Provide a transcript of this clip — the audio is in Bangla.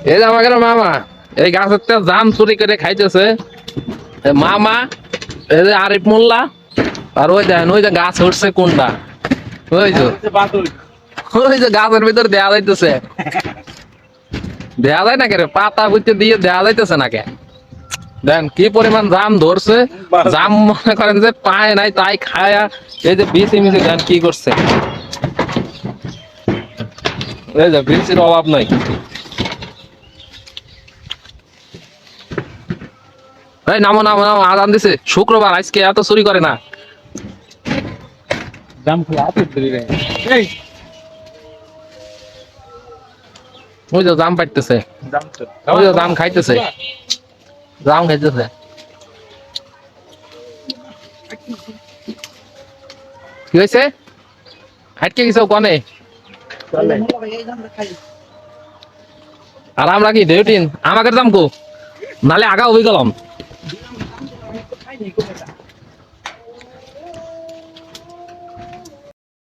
এই যে আমাকে মামা এই গাছের জাম চুরি করে খাইতেছে মামা। এই যে আরিফ মোল্লা আর ওই দেন ওই যে গাছ উঠছে কোনটা ওই যে ওই যে গাছের ভিতর দেয়া যাইতেছে দেয়া যায় না কে রে পাতা বুঝতে দিয়ে দেয়া যাইতেছে না কে দেন কি পরিমাণ জাম ধরছে জাম মনে করেন যে পায় নাই তাই খায়া এই যে বিচি মিচি দেন কি করছে এই যে বিচির অভাব নাই। এই নামো নামো নামো আজান দিছে শুক্রবার আজকে এত চুরি করে না। ওই যে জাম পাইতেছে ওই যে জাম খাইতেছে জাম খাইতেছে। কি হয়েছে হাটকে গেছে কনে আর আমরা কি ডিউটিন আমাকে দাম কো নালে আগা হয়ে গেলাম।